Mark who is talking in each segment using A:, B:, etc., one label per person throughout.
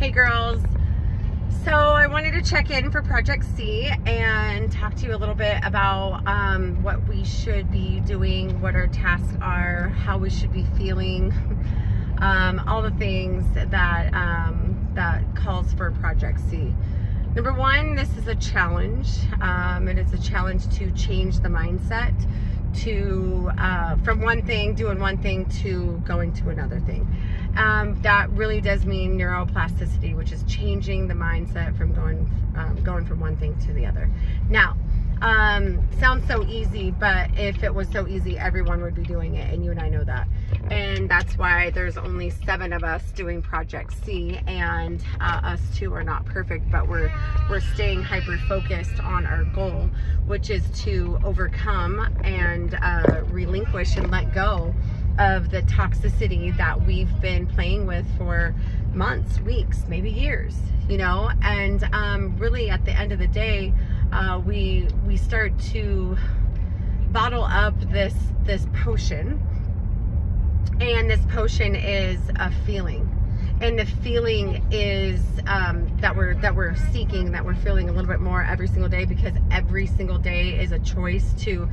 A: Hey girls, so I wanted to check in for Project C and talk to you a little bit about what we should be doing, what our tasks are, how we should be feeling, all the things that that calls for Project C. Number one, this is a challenge. It is a challenge to change the mindset to from one thing, doing one thing, to going to another thing. That really does mean neuroplasticity, which is changing the mindset from going from one thing to the other. Now, sounds so easy, but if it was so easy, everyone would be doing it, and you and I know that. And that's why there's only 7 of us doing Project C, and us 2 are not perfect, but we're staying hyper focused on our goal, which is to overcome and relinquish and let go of the toxicity that we've been playing with for months, weeks, maybe years, you know. And really at the end of the day, we start to bottle up this potion, and this potion is a feeling, and the feeling is that we're seeking, that we're feeling a little bit more every single day, because every single day is a choice to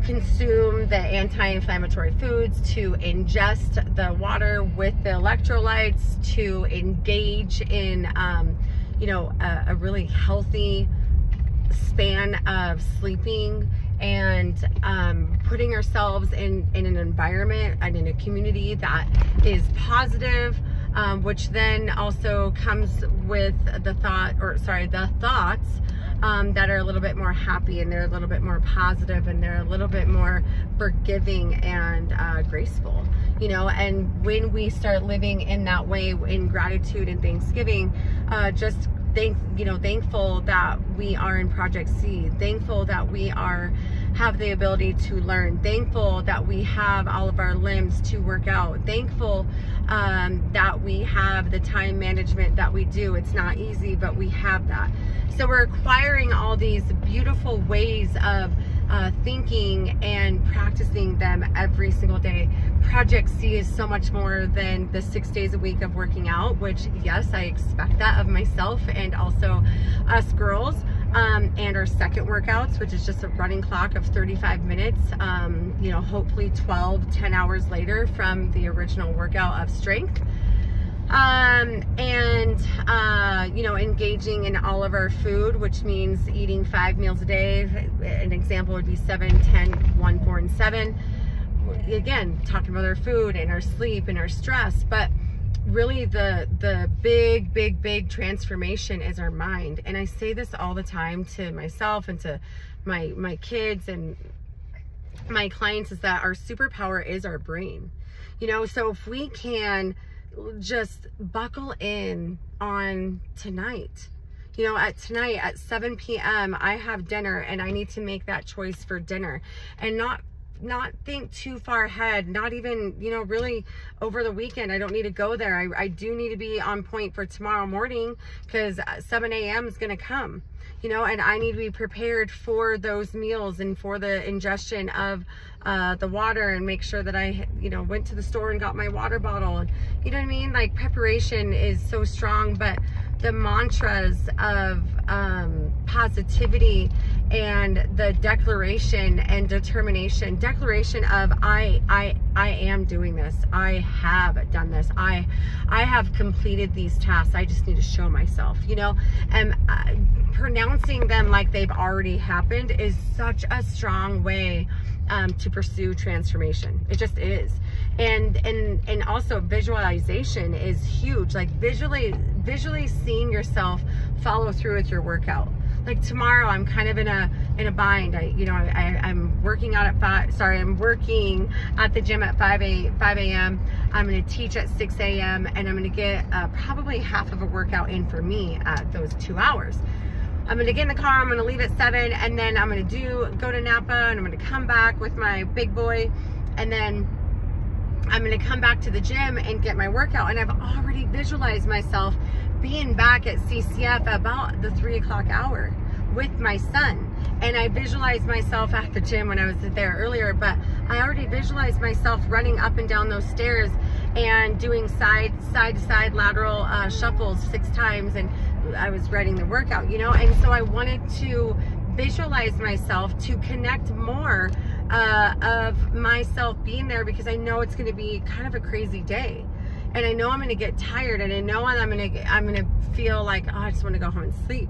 A: consume the anti-inflammatory foods, to ingest the water with the electrolytes, to engage in you know, a really healthy span of sleeping, and putting ourselves in an environment and in a community that is positive, which then also comes with the thoughts that are a little bit more happy, and they're a little bit more positive, and they're a little bit more forgiving and graceful, you know. And when we start living in that way, in gratitude and thanksgiving, just thankful that we are in Project C, thankful that we have the ability to learn, thankful that we have all of our limbs to work out, thankful that we have the time management that we do. It's not easy, but we have that. So we're acquiring all these beautiful ways of thinking and practicing them every single day. Project C is so much more than the 6 days a week of working out, which, yes, I expect that of myself and also us girls. And our second workouts, which is just a running clock of 35 minutes, you know, hopefully 10 hours later from the original workout of strength. You know, engaging in all of our food, which means eating 5 meals a day. An example would be 7, 10, 1, 4, and 7. Again, talking about our food and our sleep and our stress, but really the big transformation is our mind. And I say this all the time to myself and to my kids and my clients, is that our superpower is our brain, you know. So if we can just buckle in on tonight, you know, tonight at 7 p.m. I have dinner, and I need to make that choice for dinner, and not think too far ahead, not even, you know, really over the weekend. I don't need to go there. I do need to be on point for tomorrow morning, because 7 a.m. is going to come, you know, and I need to be prepared for those meals and for the ingestion of the water, and make sure that I, you know, went to the store and got my water bottle. You know what I mean? Like, preparation is so strong, but the mantras of positivity and the declaration and determination, declaration of I am doing this, I have done this, I have completed these tasks, I just need to show myself, you know. And pronouncing them like they've already happened is such a strong way to pursue transformation. It just is. And also visualization is huge. Like visually seeing yourself follow through with your workout. Like tomorrow, I'm kind of in a bind. I'm working out at 5. Sorry, I'm working at the gym at 5 a.m. I'm going to teach at 6 a.m. and I'm going to get probably half of a workout in for me at those 2 hours. I'm going to get in the car, I'm going to leave at 7, and then I'm going to go to Napa, and I'm going to come back with my big boy, and then I'm going to come back to the gym and get my workout. And I've already visualized myself being back at CCF about the 3 o'clock hour with my son. And I visualized myself at the gym when I was there earlier, but I already visualized myself running up and down those stairs and doing side to side lateral shuffles 6 times, and I was writing the workout, you know. And so I wanted to visualize myself, to connect more of myself being there, because I know it's going to be kind of a crazy day, and I know I'm going to get tired, and I know I'm going to feel like, oh, I just want to go home and sleep,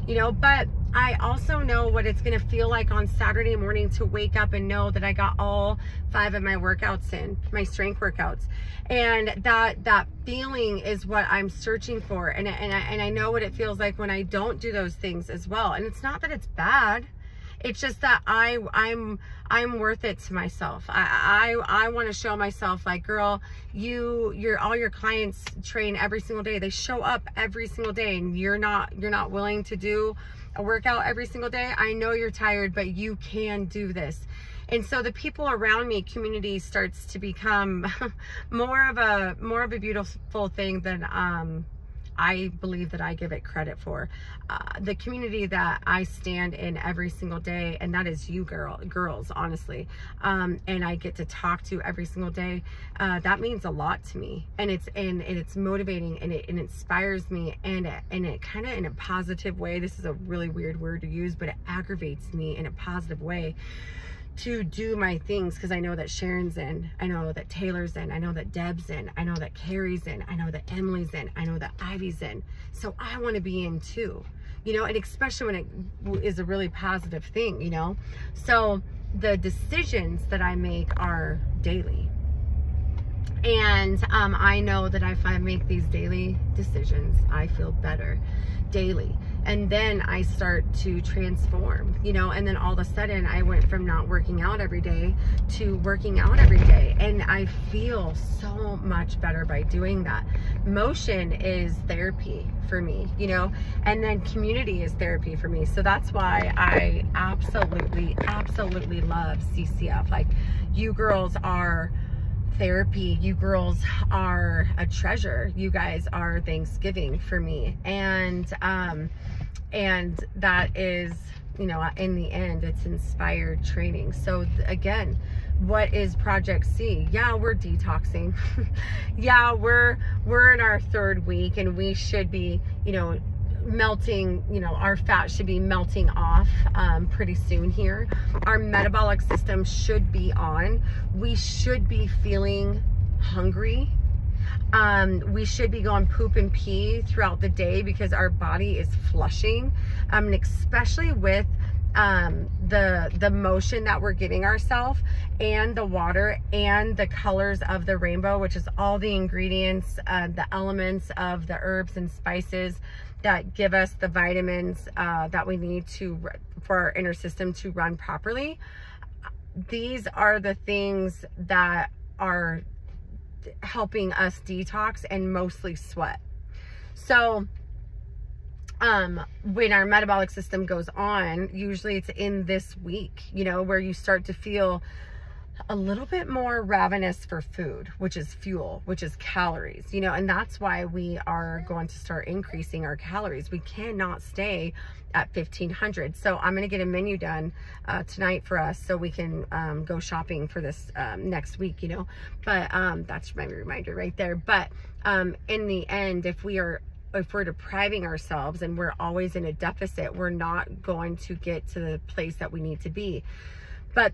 A: you know. But I also know what it's going to feel like on Saturday morning to wake up and know that I got all 5 of my workouts in, my strength workouts. And that feeling is what I'm searching for. And I know what it feels like when I don't do those things as well. And it's not that it's bad. It's just that I'm worth it to myself. I want to show myself like, girl, all your clients train every single day. They show up every single day, and you're not willing to do a workout every single day. I know you're tired, but you can do this. And so the people around me, community, starts to become more of a beautiful thing than I believe that I give it credit for. The community that I stand in every single day, and that is you girls, honestly, and I get to talk to every single day, that means a lot to me. And it's motivating, and it inspires me, and it kind of, in a positive way, this is a really weird word to use, but it aggravates me in a positive way to do my things, because I know that Sharon's in, I know that Taylor's in, I know that Deb's in, I know that Carrie's in, I know that Emily's in, I know that Ivy's in. So I want to be in too, you know, and especially when it is a really positive thing, you know. So the decisions that I make are daily. And I know that if I make these daily decisions, I feel better daily. And then I start to transform, you know, and then all of a sudden I went from not working out every day to working out every day. And I feel so much better by doing that. Motion is therapy for me, you know, and then community is therapy for me. So that's why I absolutely love CCF. Like, you girls are therapy. You girls are a treasure. You guys are Thanksgiving for me. And that is, you know, in the end, it's inspired training. So again, what is Project C? Yeah, we're detoxing. Yeah, we're in our 3rd week, and we should be, you know, melting, you know, our fat should be melting off pretty soon here. Our metabolic system should be on. We should be feeling hungry. We should be going poop and pee throughout the day, because our body is flushing, and especially with the motion that we're giving ourselves, and the water, and the colors of the rainbow, which is all the ingredients, the elements of the herbs and spices that give us the vitamins that we need for our inner system to run properly. These are the things that are helping us detox and mostly sweat. So when our metabolic system goes on, usually it's in this week, you know, where you start to feel a little bit more ravenous for food, which is fuel, which is calories, you know. And that's why we are going to start increasing our calories. We cannot stay at 1,500. So I'm going to get a menu done tonight for us, so we can go shopping for this next week, you know. But that's my reminder right there. But in the end, if we're depriving ourselves and we're always in a deficit, we're not going to get to the place that we need to be. But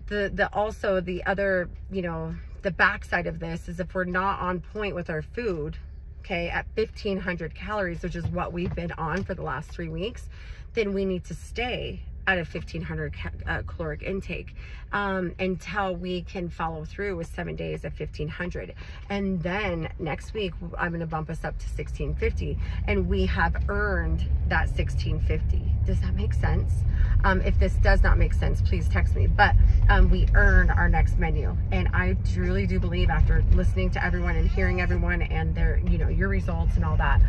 A: also the other, you know, the backside of this is, if we're not on point with our food, okay, at 1,500 calories, which is what we've been on for the last 3 weeks, then we need to stay at a 1,500 caloric intake until we can follow through with 7 days of 1,500. And then next week, I'm going to bump us up to 1,650, and we have earned that 1,650. Does that make sense? If this does not make sense, please text me. But we earn our next menu, and I truly do believe, after listening to everyone and hearing everyone and their, you know, your results and all that,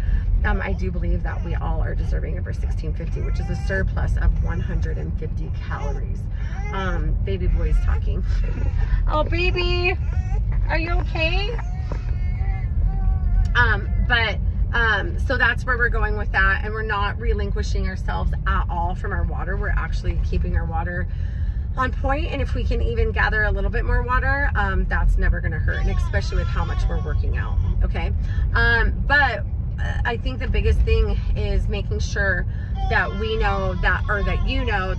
A: I do believe that we all are deserving of our 1,650, which is a surplus of 150 calories. Baby boy's talking. Oh, baby, are you okay? So that's where we're going with that, and we're not relinquishing ourselves at all from our water. We're actually keeping our water on point, and if we can even gather a little bit more water, that's never going to hurt, and especially with how much we're working out. Okay, but I think the biggest thing is making sure that we know that, or that you know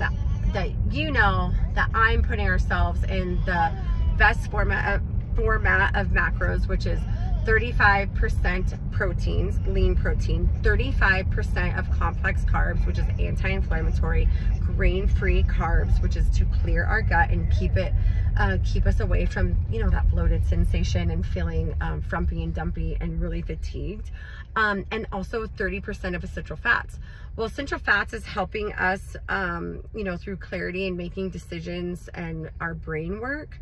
A: that I'm putting ourselves in the best format of macros, which is 35% proteins, lean protein, 35% of complex carbs, which is anti-inflammatory, grain-free carbs, which is to clear our gut and keep us away from, you know, that bloated sensation and feeling frumpy and dumpy and really fatigued, and also 30% of essential fats. Well, essential fats is helping us, you know, through clarity and making decisions and our brain work.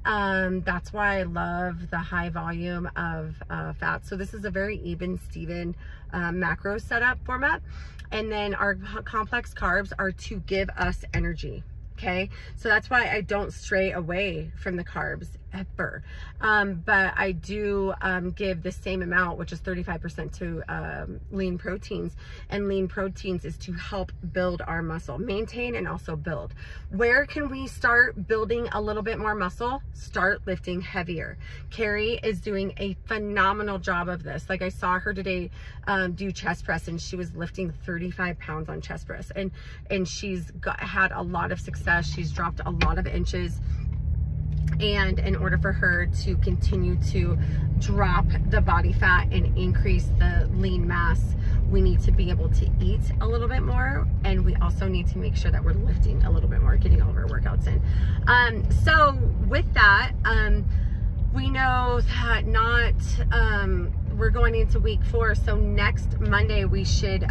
A: That's why I love the high volume of fats. So this is a very even Steven macro setup format. And then our complex carbs are to give us energy. Okay, so that's why I don't stray away from the carbs ever, but I do give the same amount, which is 35% to lean proteins, and lean proteins is to help build our muscle, maintain and also build. Where can we start building a little bit more muscle? Start lifting heavier. Carrie is doing a phenomenal job of this. Like, I saw her today do chest press, and she was lifting 35 pounds on chest press, and she's had a lot of success. She's dropped a lot of inches, and in order for her to continue to drop the body fat and increase the lean mass, we need to be able to eat a little bit more, and we also need to make sure that we're lifting a little bit more, getting all of our workouts in. So with that, we know that we're going into week 4, so next Monday we should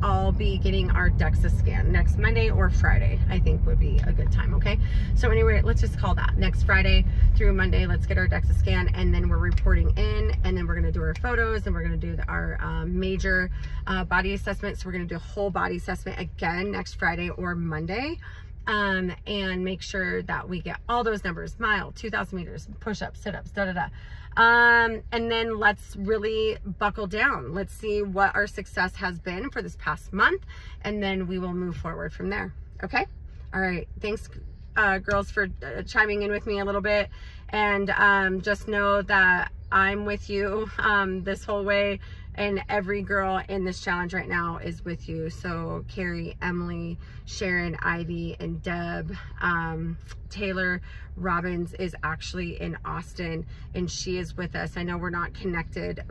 A: all be getting our DEXA scan. Next Monday or Friday, I think, would be a good time. Okay, so anyway, let's just call that next Friday through Monday. Let's get our DEXA scan, and then we're reporting in, and then we're going to do our photos, and we're going to do our major body assessment. So we're going to do a whole body assessment again next Friday or Monday. And make sure that we get all those numbers: mile, 2,000 meters, push-ups, sit-ups, and then let's really buckle down. Let's see what our success has been for this past month, and then we will move forward from there. Okay, all right, thanks girls for chiming in with me a little bit, and just know that I'm with you this whole way, and every girl in this challenge right now is with you. So Carrie, Emily, Sharon, Ivy, and Deb, Taylor Robbins is actually in Austin, and she is with us. I know we're not connected,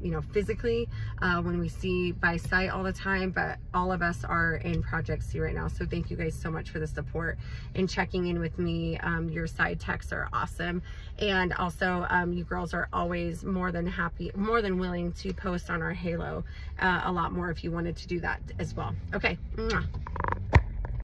A: you know, physically when we see by sight all the time, but all of us are in Project C right now. So thank you guys so much for the support and checking in with me. Your side texts are awesome, and also you girls are always more than willing to post on our Halo a lot more if you wanted to do that as well. Okay. Mwah.